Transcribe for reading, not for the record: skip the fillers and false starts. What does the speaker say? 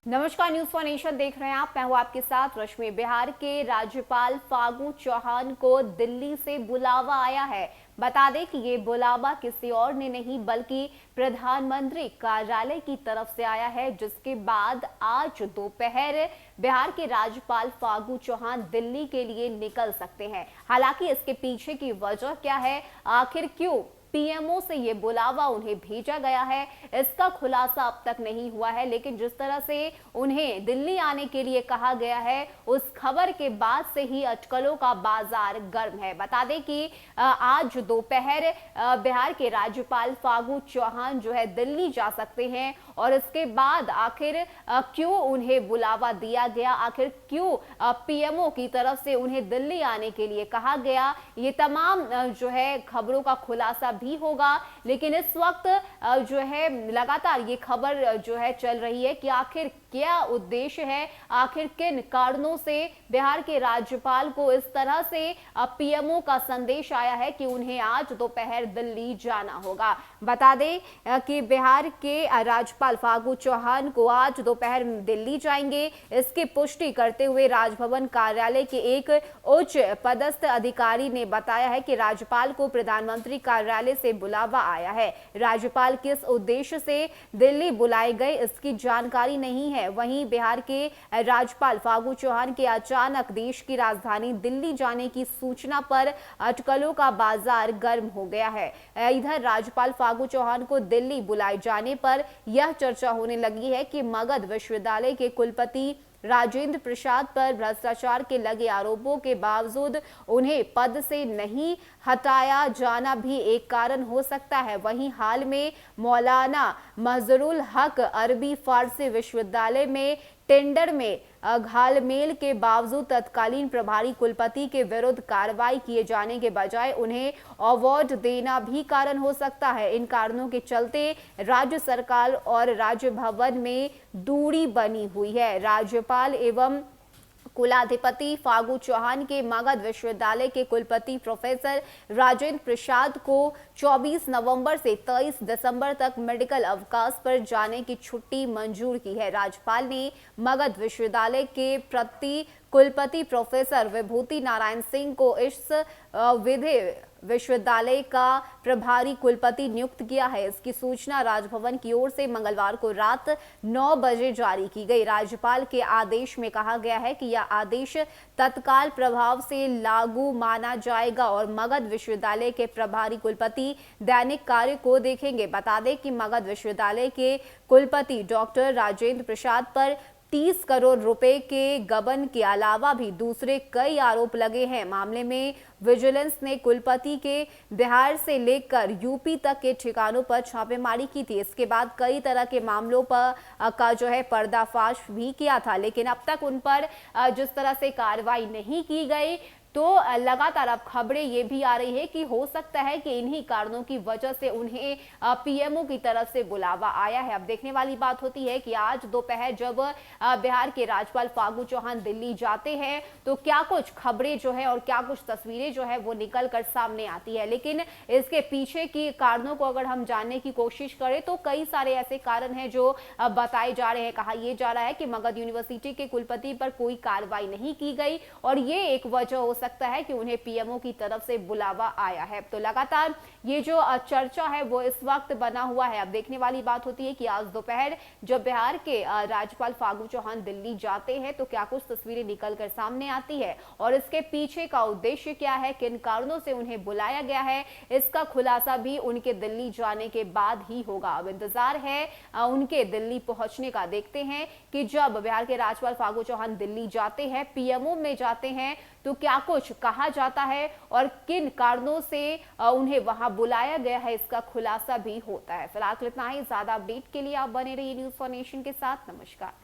नमस्कार, news for nation देख रहे हैं आप। मैं हूं आपके साथ रश्मि। बिहार के राज्यपाल फागू चौहान को दिल्ली से बुलावा आया है। बता दें कि ये बुलावा किसी और ने नहीं बल्कि प्रधानमंत्री कार्यालय की तरफ से आया है, जिसके बाद आज दोपहर बिहार के राज्यपाल फागू चौहान दिल्ली के लिए निकल सकते हैं। हालांकि इसके पीछे की वजह क्या है, आखिर क्यों पीएमओ से ये बुलावा उन्हें भेजा गया है, इसका खुलासा अब तक नहीं हुआ है। लेकिन जिस तरह से उन्हें दिल्ली आने के लिए कहा गया है, उस खबर के बाद से ही अटकलों का बाजार गर्म है। बता दें कि आज दोपहर बिहार के राज्यपाल फागू चौहान जो है दिल्ली जा सकते हैं और इसके बाद आखिर क्यों उन्हें बुलावा दिया गया, आखिर क्यों पीएमओ की तरफ से उन्हें दिल्ली आने के लिए कहा गया, ये तमाम जो है खबरों का खुलासा भी होगा। लेकिन इस वक्त जो है लगातार ये खबर जो है चल रही है कि आखिर क्या उद्देश्य है, आखिर किन कारणों से बिहार के राज्यपाल को इस तरह से पीएमओ का संदेश आया है कि उन्हें आज दोपहर दिल्ली जाना होगा। बता दें कि बिहार के राज्यपाल फागू चौहान को आज दोपहर दिल्ली जाएंगे। इसकी पुष्टि करते हुए राजभवन कार्यालय के एक उच्च पदस्थ अधिकारी ने बताया है कि राज्यपाल को प्रधानमंत्री कार्यालय से बुलावा आया है। राज्यपाल किस उद्देश्य से दिल्ली बुलाए गए, इसकी जानकारी नहीं है। वहीं बिहार के राज्यपाल फागू चौहान के अचानक देश की राजधानी दिल्ली जाने की सूचना पर अटकलों का बाजार गर्म हो गया है। इधर राज्यपाल फागू चौहान को दिल्ली बुलाए जाने पर यह चर्चा होने लगी है कि मगध विश्वविद्यालय के कुलपति राजेंद्र प्रसाद पर भ्रष्टाचार के लगे आरोपों के बावजूद उन्हें पद से नहीं हटाया जाना भी एक कारण हो सकता है। वहीं हाल में मौलाना मजहरुल हक अरबी फारसी विश्वविद्यालय में टेंडर में घालमेल के बावजूद तत्कालीन प्रभारी कुलपति के विरुद्ध कार्रवाई किए जाने के बजाय उन्हें अवार्ड देना भी कारण हो सकता है। इन कारणों के चलते राज्य सरकार और राज्य भवन में दूरी बनी हुई है। राज्यपाल एवं कुलाधिपति फागू चौहान के मगध विश्वविद्यालय के कुलपति प्रोफेसर राजेंद्र प्रसाद को 24 नवंबर से 23 दिसंबर तक मेडिकल अवकाश पर जाने की छुट्टी मंजूर की है। राज्यपाल ने मगध विश्वविद्यालय के प्रति कुलपति प्रोफेसर विभूति नारायण सिंह को इस विधि विश्वविद्यालय का प्रभारी कुलपति नियुक्त किया है। इसकी सूचना राजभवन की ओर से मंगलवार को रात 9 बजे जारी की गई। राज्यपाल के आदेश में कहा गया है कि यह आदेश तत्काल प्रभाव से लागू माना जाएगा और मगध विश्वविद्यालय के प्रभारी कुलपति दैनिक कार्य को देखेंगे। बता दें कि मगध विश्वविद्यालय के कुलपति डॉक्टर राजेंद्र प्रसाद पर 30 करोड़ रुपए के गबन के अलावा भी दूसरे कई आरोप लगे हैं। मामले में विजिलेंस ने कुलपति के बिहार से लेकर यूपी तक के ठिकानों पर छापेमारी की थी। इसके बाद कई तरह के मामलों पर का जो है पर्दाफाश भी किया था, लेकिन अब तक उन पर जिस तरह से कार्रवाई नहीं की गई, तो लगातार अब खबरें ये भी आ रही है कि हो सकता है कि इन्हीं कारणों की वजह से उन्हें पीएमओ की तरफ से बुलावा आया है। अब देखने वाली बात होती है कि आज दोपहर जब बिहार के राज्यपाल फागू चौहान दिल्ली जाते हैं तो क्या कुछ खबरें जो है और क्या कुछ तस्वीरें जो है वो निकल कर सामने आती है। लेकिन इसके पीछे की कारणों को अगर हम जानने की कोशिश करें तो कई सारे ऐसे कारण हैं जो बताए जा रहे हैं। कहा यह जा रहा है कि मगध यूनिवर्सिटी के कुलपति पर कोई कार्रवाई नहीं की गई और ये एक वजह हो सकता है कि उन्हें पीएमओ की तरफ से बुलावा आया है। तो लगातार ये जो चर्चा है वो इस वक्त बना हुआ है। अब देखने वाली बात होती है कि आज दोपहर जब बिहार के राज्यपाल फागू चौहान दिल्ली जाते हैं तो क्या कुछ तस्वीरें निकलकर सामने आती है और इसके पीछे का उद्देश्य क्या है, किन कारणों से उन्हें बुलाया गया है, इसका खुलासा भी उनके दिल्ली जाने के बाद ही होगा। अब इंतजार है उनके दिल्ली पहुंचने का। देखते हैं कि जब बिहार के राज्यपाल फागू चौहान दिल्ली जाते हैं, पीएमओ में जाते हैं, तो क्या कुछ कहा जाता है और किन कारणों से उन्हें वहां बुलाया गया है, इसका खुलासा भी होता है। फिलहाल इतना ही। ज्यादा अपडेट के लिए आप बने रहिए न्यूज फॉर नेशन के साथ। नमस्कार।